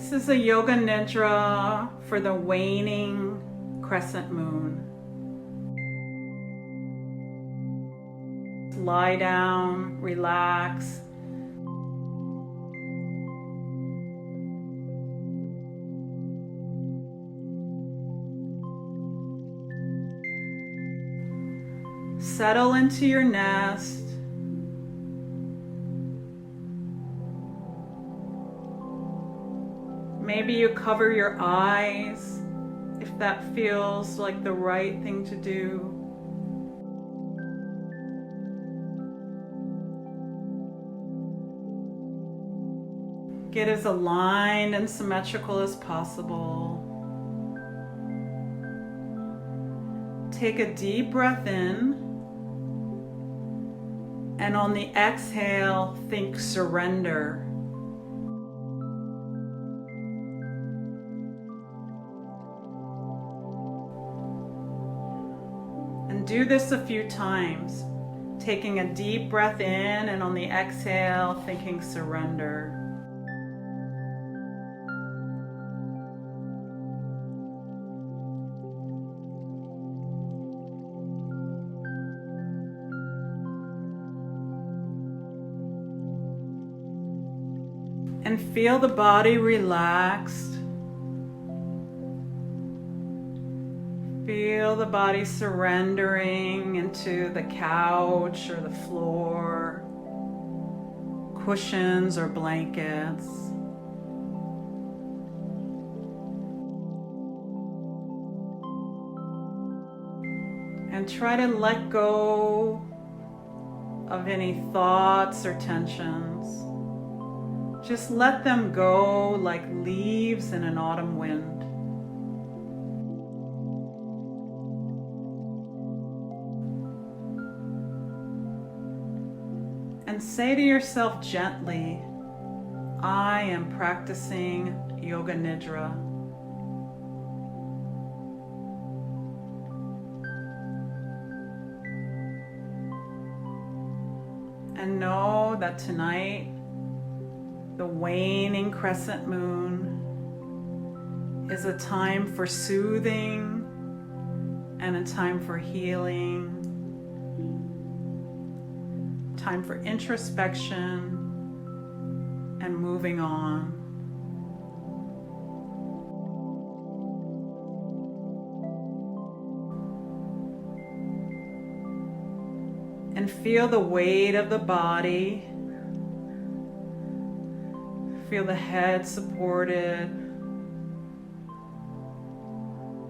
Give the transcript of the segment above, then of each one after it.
This is a Yoga Nidra for the Waning Crescent Moon. Lie down, relax. Settle into your nest. Maybe you cover your eyes if that feels like the right thing to do. Get as aligned and symmetrical as possible. Take a deep breath in, and on the exhale, think surrender. And do this a few times, taking a deep breath in, and on the exhale, thinking surrender. And feel the body relaxed. Feel the body surrendering into the couch or the floor, cushions or blankets. And try to let go of any thoughts or tensions. Just let them go like leaves in an autumn wind. And say to yourself gently, I am practicing Yoga Nidra. And know that tonight, the waning crescent moon is a time for soothing and a time for healing, time for introspection and moving on. And feel the weight of the body. Feel the head supported,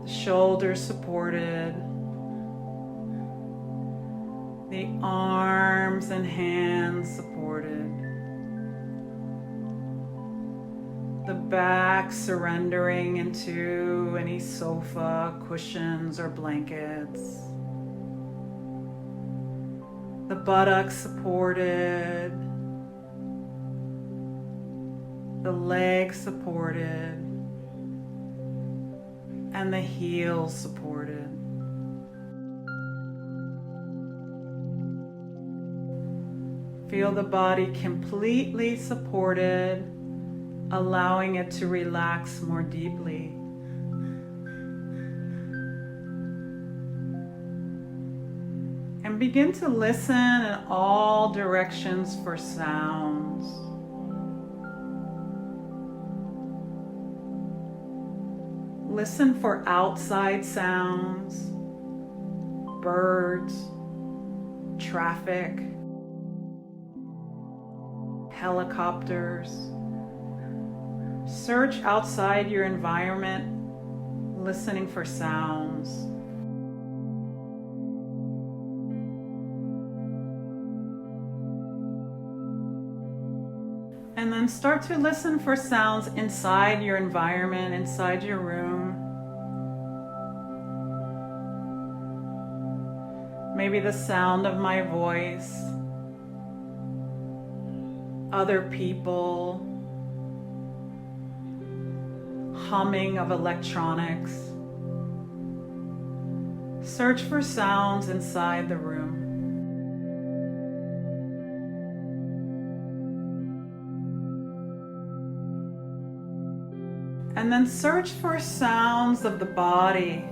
the shoulders supported, the arms and hands supported, the back surrendering into any sofa, cushions, or blankets, the buttocks supported, the legs supported, and the heels supported. Feel the body completely supported, allowing it to relax more deeply. And begin to listen in all directions for sounds. Listen for outside sounds, birds, traffic, helicopters. Search outside your environment, listening for sounds. And then start to listen for sounds inside your environment, inside your room. Maybe the sound of my voice, other people, humming of electronics. Search for sounds inside the room. And then search for sounds of the body.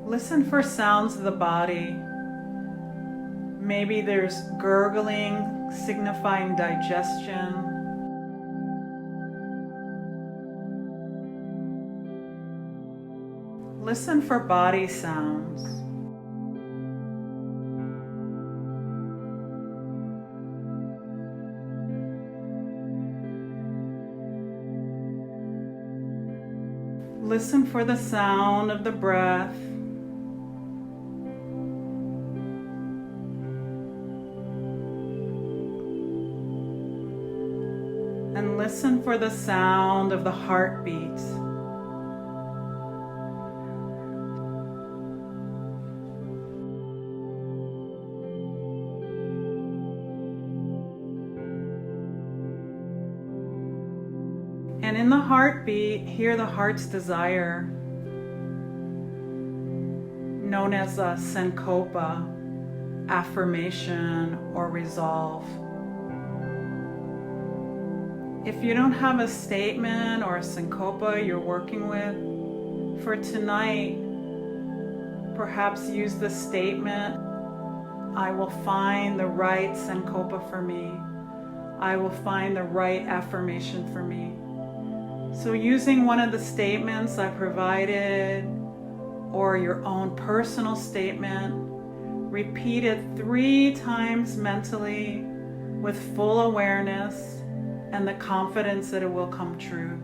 Listen for sounds of the body. Maybe there's gurgling, signifying digestion. Listen for body sounds. Listen for the sound of the breath. And listen for the sound of the heartbeat. And in the heartbeat, hear the heart's desire, known as a syncopa, affirmation, or resolve. If you don't have a statement or a syncopa you're working with, for tonight, perhaps use the statement, I will find the right syncopa for me. I will find the right affirmation for me. So using one of the statements I provided or your own personal statement, repeat it 3 times mentally with full awareness and the confidence that it will come true.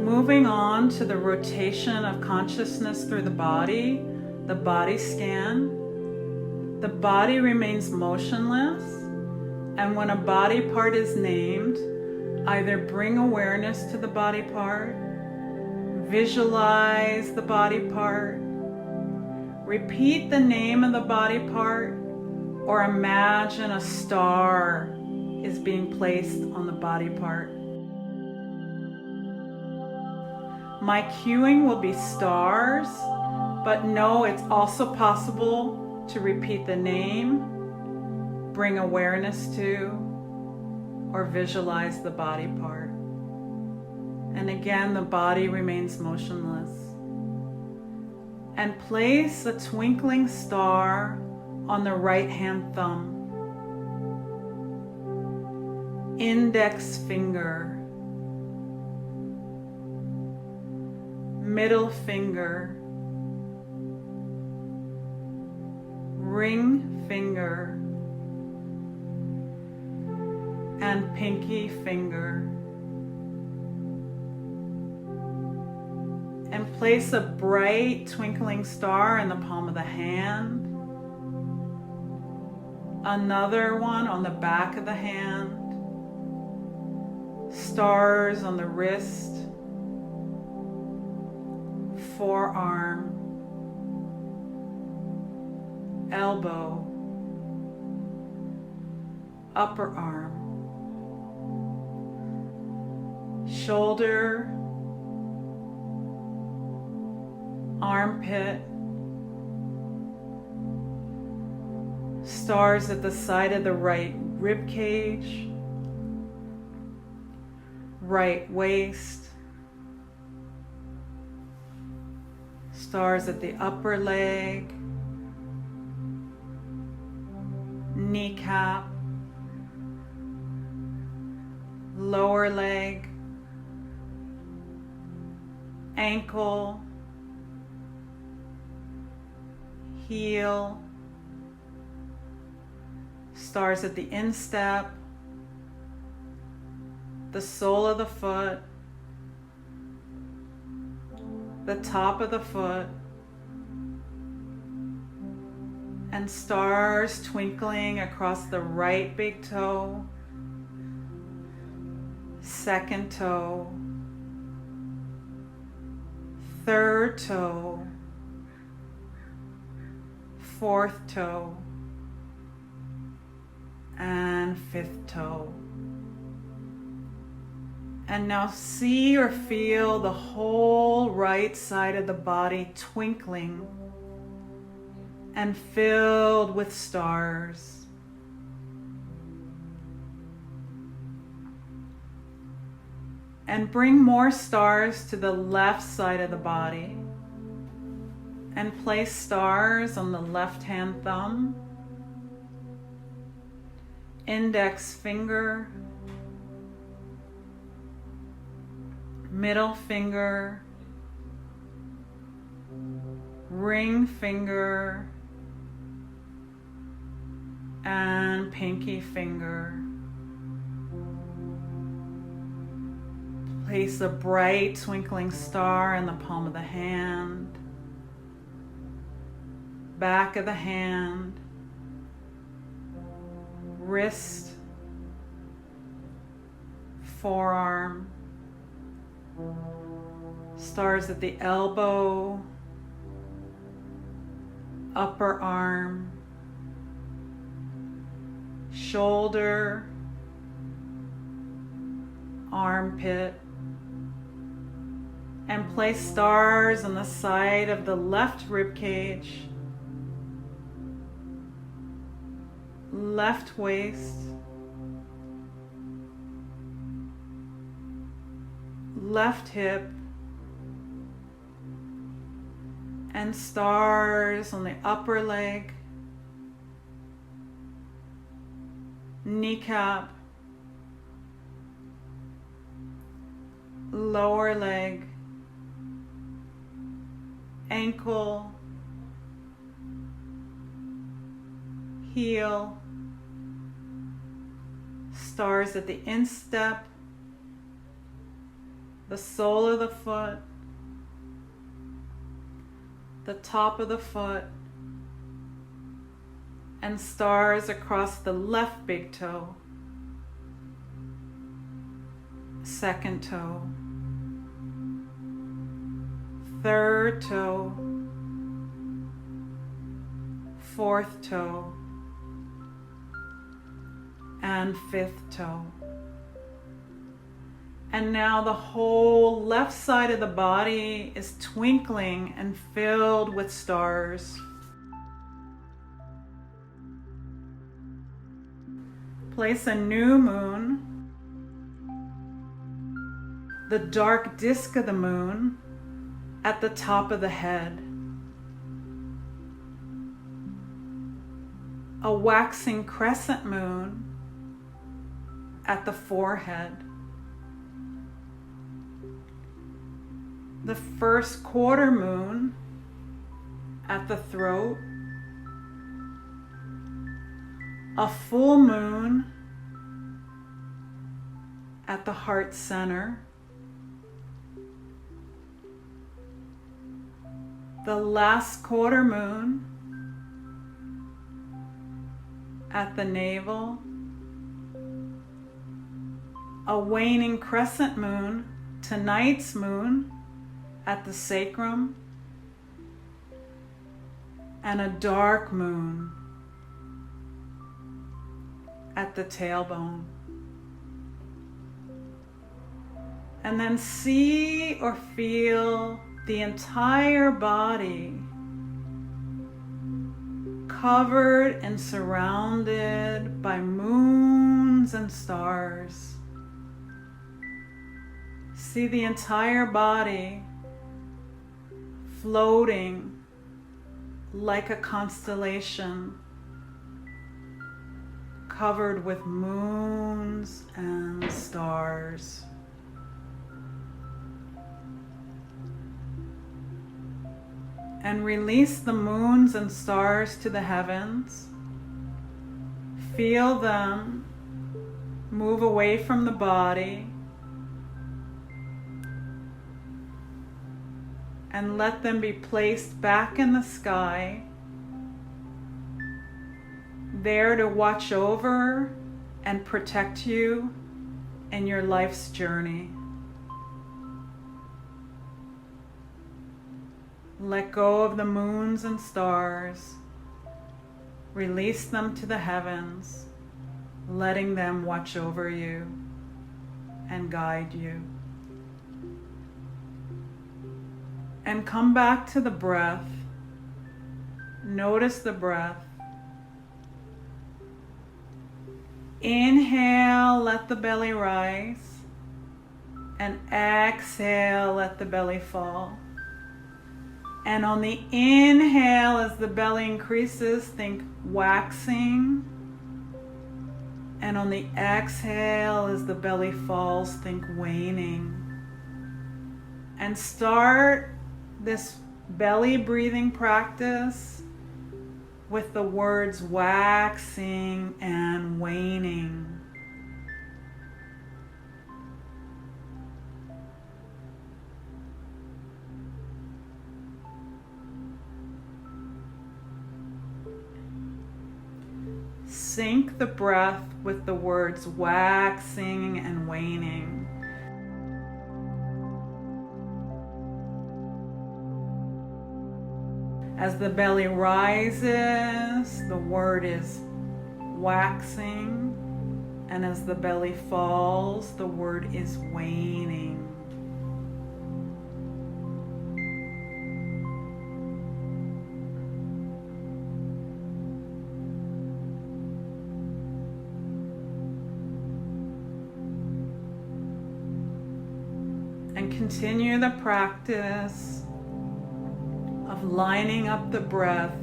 Moving on to the rotation of consciousness through the body scan. The body remains motionless, and when a body part is named, either bring awareness to the body part, visualize the body part, repeat the name of the body part, or imagine a star is being placed on the body part. My cueing will be stars, but know it's also possible to repeat the name, bring awareness to, or visualize the body part. And again, the body remains motionless. And place a twinkling star on the right hand thumb. Index finger. Middle finger, ring finger, and pinky finger. And place a bright twinkling star in the palm of the hand, another one on the back of the hand, stars on the wrist, forearm, elbow, upper arm, shoulder, armpit, stars at the side of the right rib cage, right waist, stars at the upper leg, kneecap, lower leg, ankle, heel, stars at the instep, the sole of the foot, the top of the foot, and stars twinkling across the right big toe, second toe, third toe, fourth toe, and fifth toe. And now see or feel the whole right side of the body twinkling and filled with stars. And bring more stars to the left side of the body. And place stars on the left hand thumb, index finger, middle finger, ring finger, and pinky finger. Place a bright twinkling star in the palm of the hand, back of the hand, wrist, forearm, stars at the elbow, upper arm, shoulder, armpit, and place stars on the side of the left rib cage, left waist, left hip, and stars on the upper leg, kneecap, lower leg, ankle, heel, stars at the instep, the sole of the foot, the top of the foot, and stars across the left big toe, second toe, third toe, fourth toe, and fifth toe. And now the whole left side of the body is twinkling and filled with stars. Place a new moon, the dark disk of the moon, at the top of the head. A waxing crescent moon at the forehead. The first quarter moon at the throat. A full moon at the heart center. The last quarter moon at the navel. A waning crescent moon, tonight's moon, at the sacrum, and a dark moon at the tailbone. And then see or feel the entire body covered and surrounded by moons and stars. See the entire body floating like a constellation, covered with moons and stars. And release the moons and stars to the heavens. Feel them move away from the body. And let them be placed back in the sky, there to watch over and protect you in your life's journey. Let go of the moons and stars. Release them to the heavens. letting them watch over you and guide you. And come back to the breath. Notice the breath. Inhale, let the belly rise. And exhale, let the belly fall. And on the inhale, as the belly increases, think waxing. And on the exhale, as the belly falls, think waning. And start this belly breathing practice with the words waxing and waning. Sync the breath with the words waxing and waning. As the belly rises, the word is waxing, and as the belly falls, the word is waning. And continue the practice of lining up the breath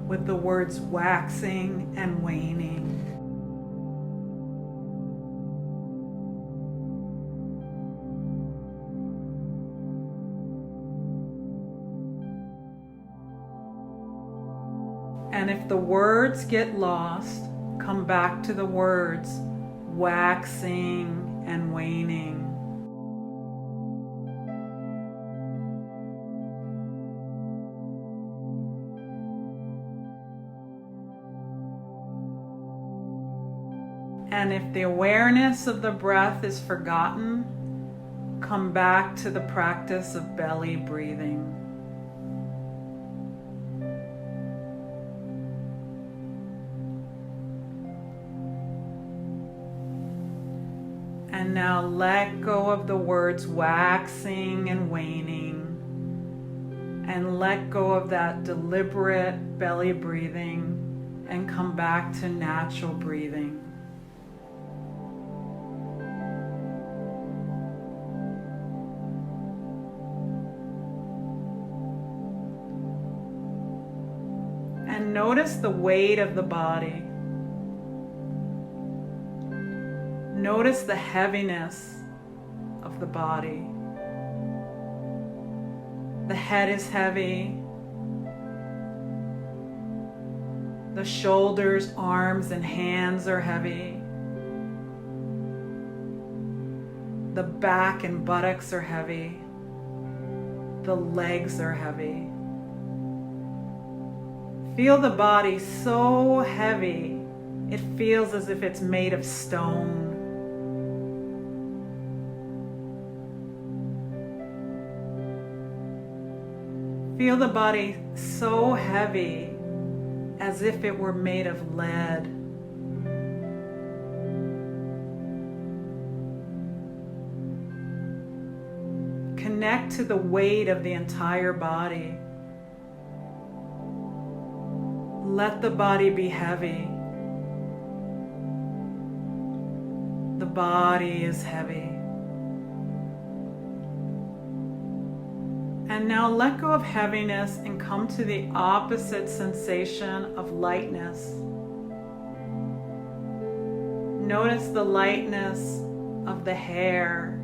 with the words waxing and waning. And if the words get lost, come back to the words waxing and waning. And if the awareness of the breath is forgotten, come back to the practice of belly breathing. And now let go of the words waxing and waning, and let go of that deliberate belly breathing, and come back to natural breathing. And notice the weight of the body. Notice the heaviness of the body. The head is heavy. The shoulders, arms, and hands are heavy. The back and buttocks are heavy. The legs are heavy. Feel the body so heavy, it feels as if it's made of stone. Feel the body so heavy, as if it were made of lead. Connect to the weight of the entire body. Let the body be heavy. The body is heavy. And now let go of heaviness and come to the opposite sensation of lightness. Notice the lightness of the hair.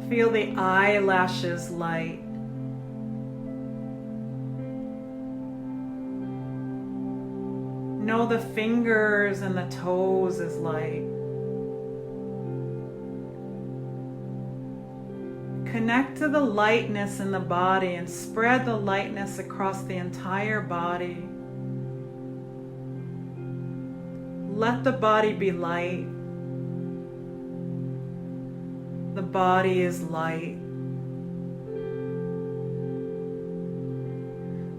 Feel the eyelashes light. Know the fingers and the toes is light. Connect to the lightness in the body and spread the lightness across the entire body. Let the body be light. The body is light.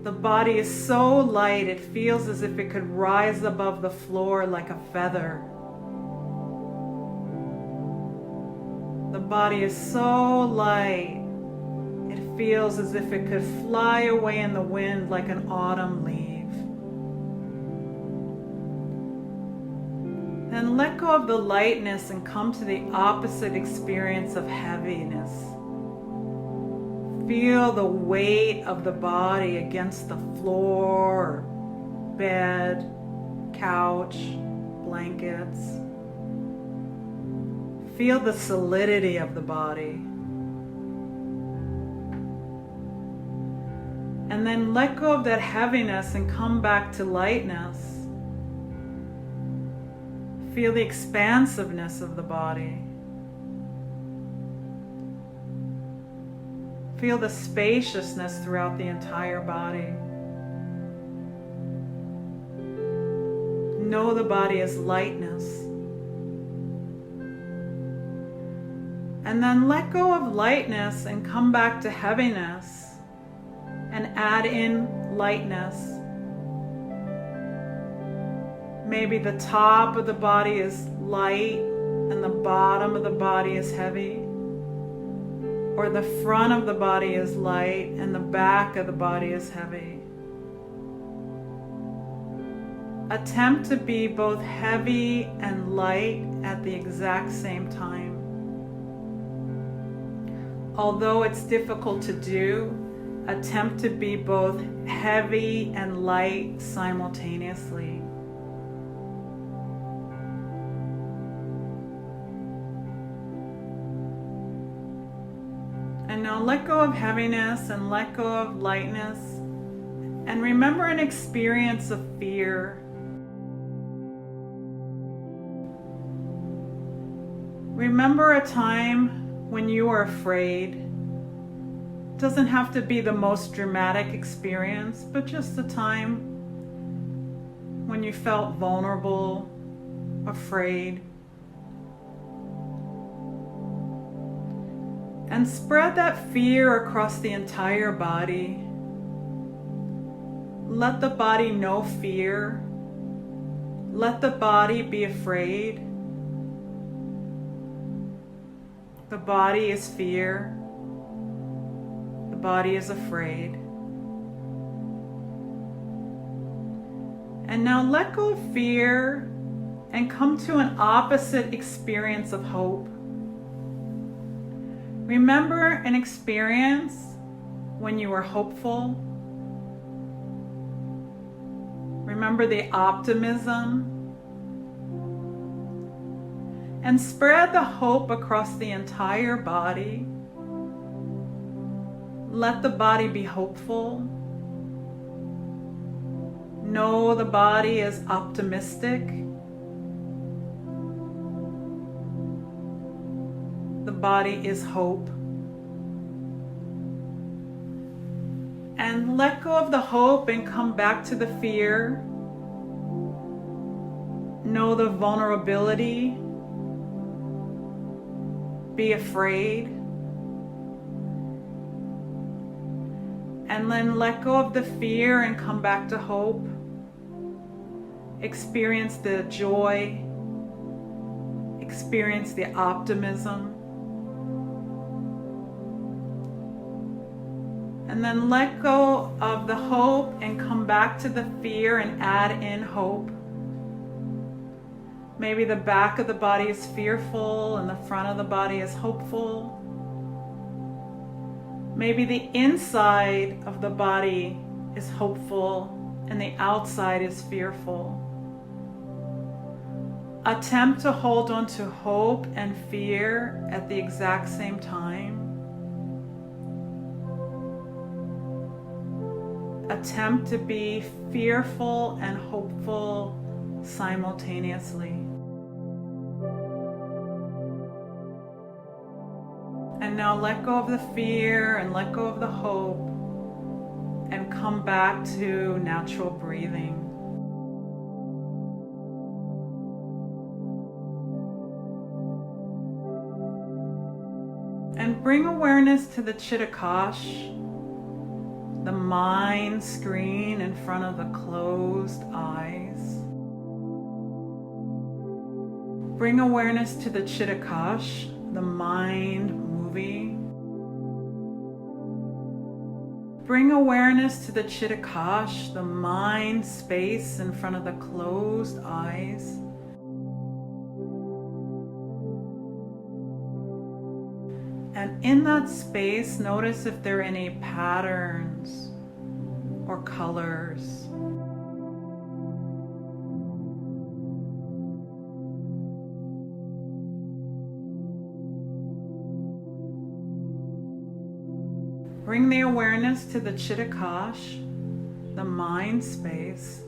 The body is so light, it feels as if it could rise above the floor like a feather. The body is so light, it feels as if it could fly away in the wind like an autumn leaf. Then let go of the lightness and come to the opposite experience of heaviness. Feel the weight of the body against the floor, bed, couch, blankets. Feel the solidity of the body. And then let go of that heaviness and come back to lightness. Feel the expansiveness of the body. Feel the spaciousness throughout the entire body. Know the body as lightness. And then let go of lightness and come back to heaviness and add in lightness. Maybe the top of the body is light and the bottom of the body is heavy. Or the front of the body is light and the back of the body is heavy. Attempt to be both heavy and light at the exact same time. Although it's difficult to do, attempt to be both heavy and light simultaneously. And now let go of heaviness and let go of lightness. And remember an experience of fear. Remember a time when you were afraid. It doesn't have to be the most dramatic experience, but just a time when you felt vulnerable, afraid. And spread that fear across the entire body. Let the body know fear. Let the body be afraid. The body is fear. The body is afraid. And now let go of fear and come to an opposite experience of hope. Remember an experience when you were hopeful. Remember the optimism. And spread the hope across the entire body. Let the body be hopeful. Know the body is optimistic. The body is hope. And let go of the hope and come back to the fear. Know the vulnerability. Be afraid. And then let go of the fear and come back to hope. Experience the joy. Experience the optimism. And then let go of the hope and come back to the fear and add in hope. Maybe the back of the body is fearful and the front of the body is hopeful. Maybe the inside of the body is hopeful and the outside is fearful. Attempt to hold on to hope and fear at the exact same time. Attempt to be fearful and hopeful simultaneously. And now let go of the fear and let go of the hope and come back to natural breathing. And bring awareness to the Chittakash, the mind screen in front of the closed eyes. Bring awareness to the Chittakash, the mind movie. Bring awareness to the Chittakash, the mind space in front of the closed eyes. And in that space, notice if there are any patterns or colors. Bring the awareness to the Chittakash, the mind space.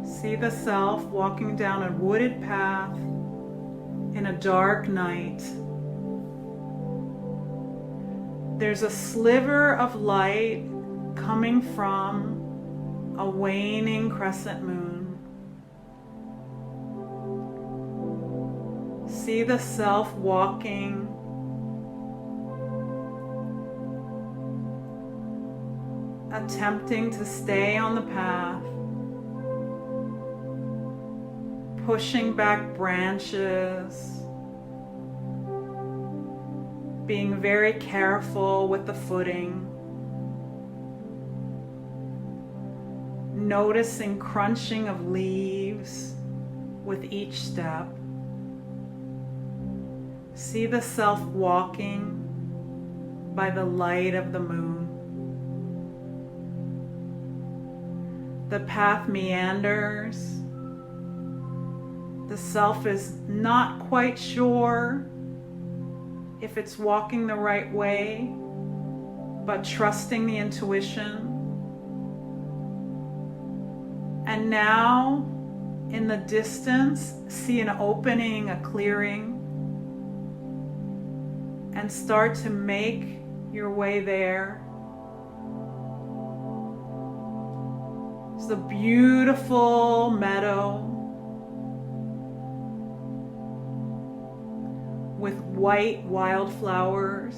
See the self walking down a wooded path in a dark night. There's a sliver of light coming from a waning crescent moon. See the self walking attempting to stay on the path, pushing back branches, being very careful with the footing, noticing crunching of leaves with each step. See the self walking by the light of the moon. The path meanders. The self is not quite sure if it's walking the right way, but trusting the intuition. And now, in the distance, see an opening, a clearing, and start to make your way there. It's a beautiful meadow with white wildflowers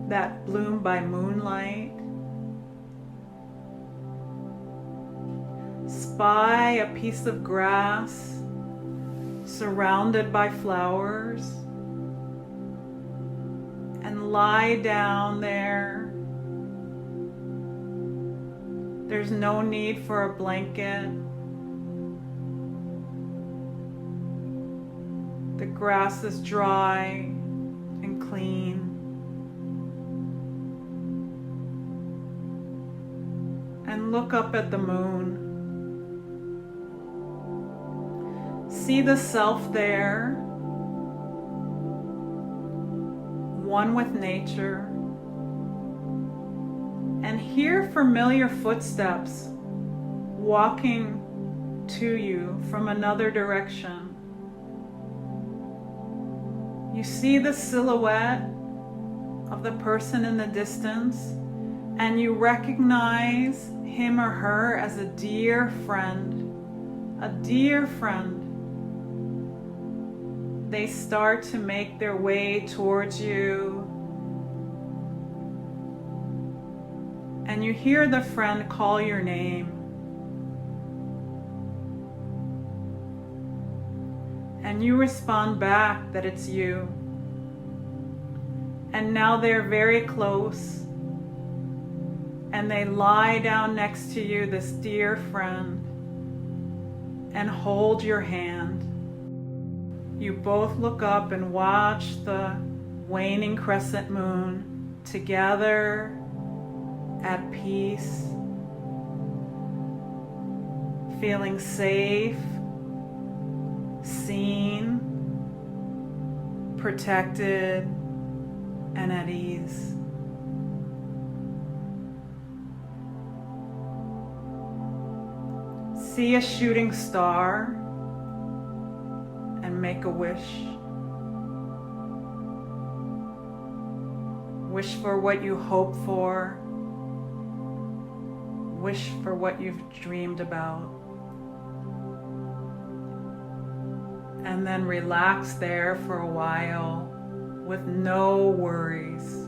that bloom by moonlight. Spy a piece of grass surrounded by flowers and lie down there. There's no need for a blanket. The grass is dry and clean. And look up at the moon. See the self there, one with nature. And hear familiar footsteps walking to you from another direction. You see the silhouette of the person in the distance, and you recognize him or her as a dear friend. A dear friend. They start to make their way towards you. And you hear the friend call your name. And you respond back that it's you. And now they're very close. And they lie down next to you, this dear friend, and hold your hand. You both look up and watch the waning crescent moon together, at peace, feeling safe, seen, protected, and at ease. See a shooting star and make a wish. Wish for what you hope for. Wish for what you've dreamed about. And then relax there for a while with no worries.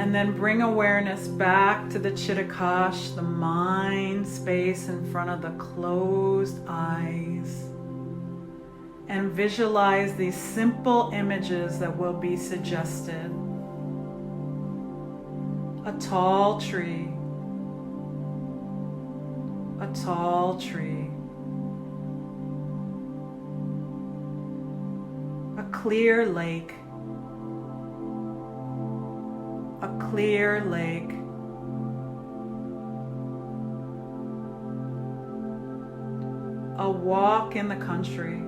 And then bring awareness back to the Chittakash, the mind space in front of the closed eyes. And visualize these simple images that will be suggested. A tall tree. A tall tree. A clear lake. A clear lake. A walk in the country.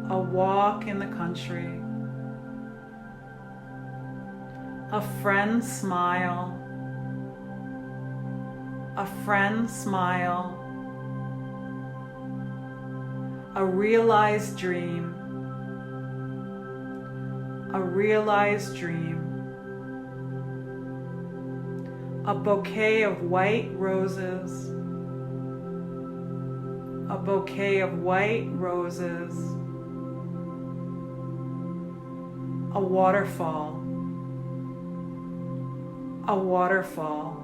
A walk in the country. A friend's smile. A friend's smile. A realized dream. A realized dream. A bouquet of white roses. A bouquet of white roses. A waterfall. A waterfall.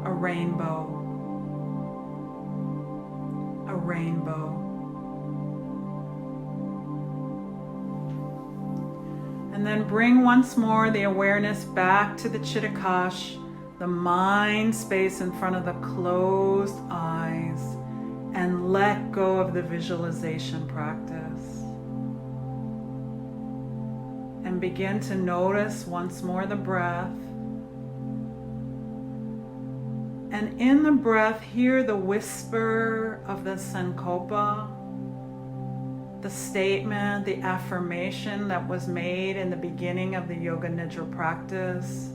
A rainbow. A rainbow. And then bring once more the awareness back to the Chittakash, the mind space in front of the closed eyes, and let go of the visualization practice. And begin to notice once more the breath. And in the breath, hear the whisper of the Sankalpa, the statement, the affirmation that was made in the beginning of the Yoga Nidra practice.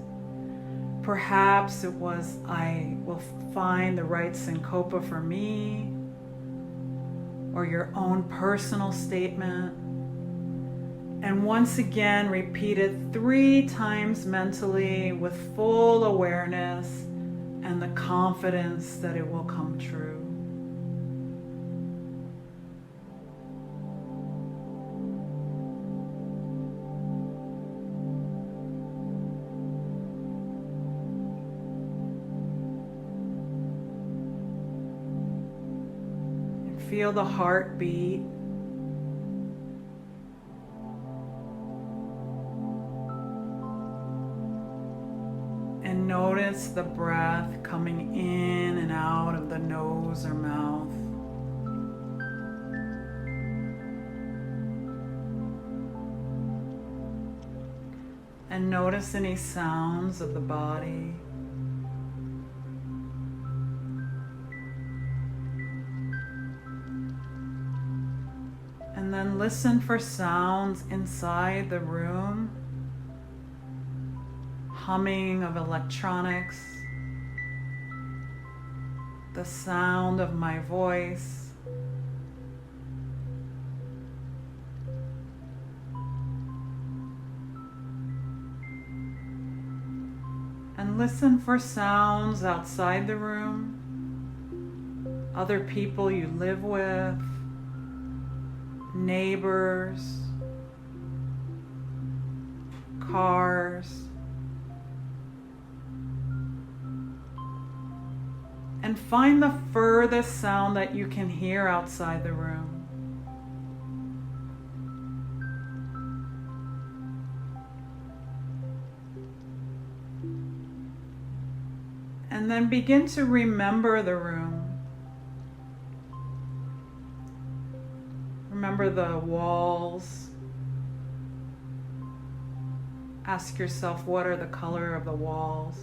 Perhaps it was, I will find the right Sankalpa for me, or your own personal statement. And once again, repeat it 3 times mentally with full awareness and the confidence that it will come true. And feel the heartbeat. Notice the breath coming in and out of the nose or mouth. And notice any sounds of the body. And then listen for sounds inside the room. Humming of electronics, the sound of my voice, and listen for sounds outside the room, other people you live with, neighbors, cars. And find the furthest sound that you can hear outside the room. And then begin to remember the room. Remember the walls. Ask yourself, what are the color of the walls?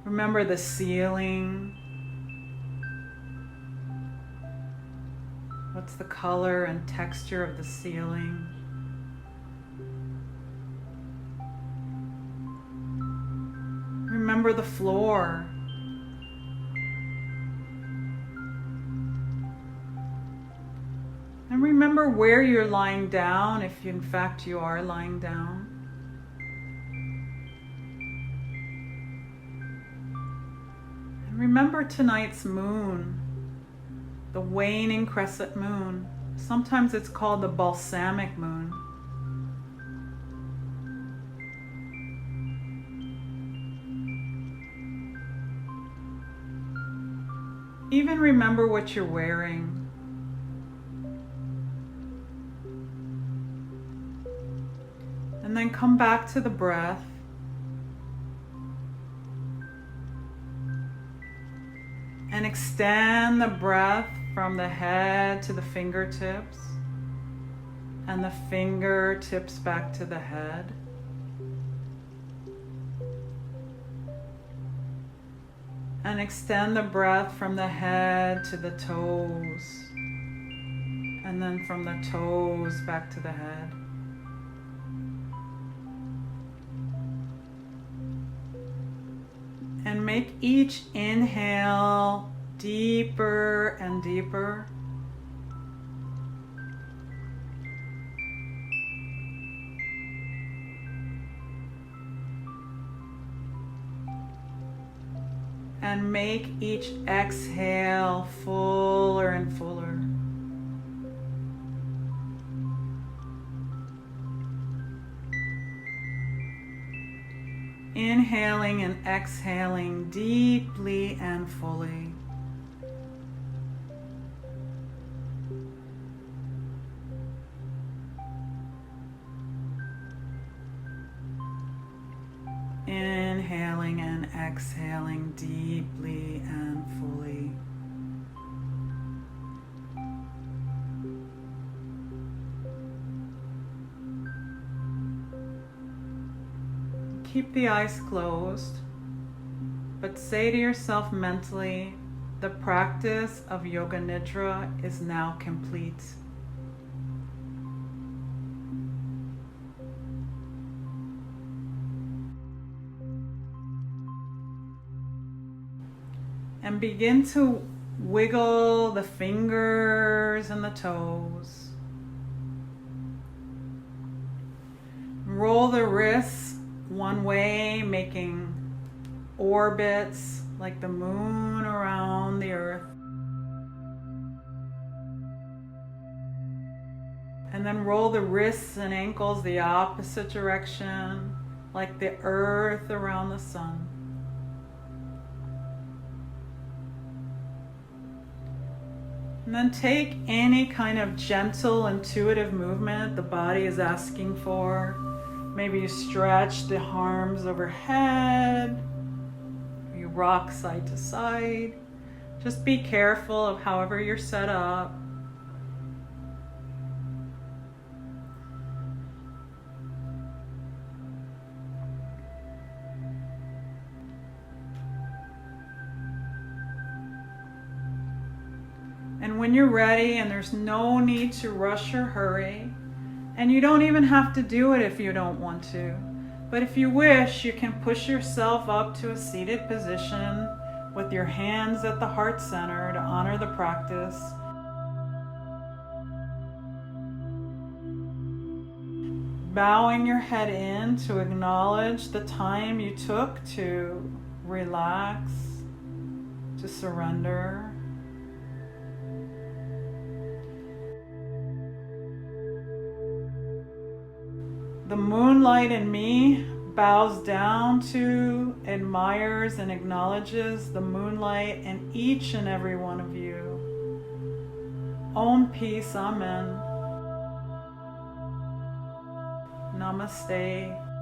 Remember the ceiling. What's the color and texture of the ceiling? Remember the floor. And remember where you're lying down, if in fact you are lying down. Remember tonight's moon. the waning crescent moon. Sometimes it's called the balsamic moon. Even remember what you're wearing. And then come back to the breath. And extend the breath from the head to the fingertips. And the fingertips back to the head. And extend the breath from the head to the toes. And then from the toes back to the head. And make each inhale deeper and deeper. And make each exhale fuller and fuller. Inhaling and exhaling deeply and fully. Inhaling and exhaling deeply and fully. Keep the eyes closed, but say to yourself mentally, the practice of Yoga Nidra is now complete. And begin to wiggle the fingers and the toes. Roll the wrists one way, making orbits like the moon around the earth. And then roll the wrists and ankles the opposite direction, like the earth around the sun. And then take any kind of gentle, intuitive movement the body is asking for. Maybe you stretch the arms overhead, or you rock side to side. Just be careful of however you're set up. And when you're ready, and there's no need to rush or hurry, and you don't even have to do it if you don't want to. But if you wish, you can push yourself up to a seated position with your hands at the heart center to honor the practice. Bowing your head in to acknowledge the time you took to relax, to surrender. The moonlight in me bows down to, admires, and acknowledges the moonlight in each and every one of you. Om peace, amen. Namaste.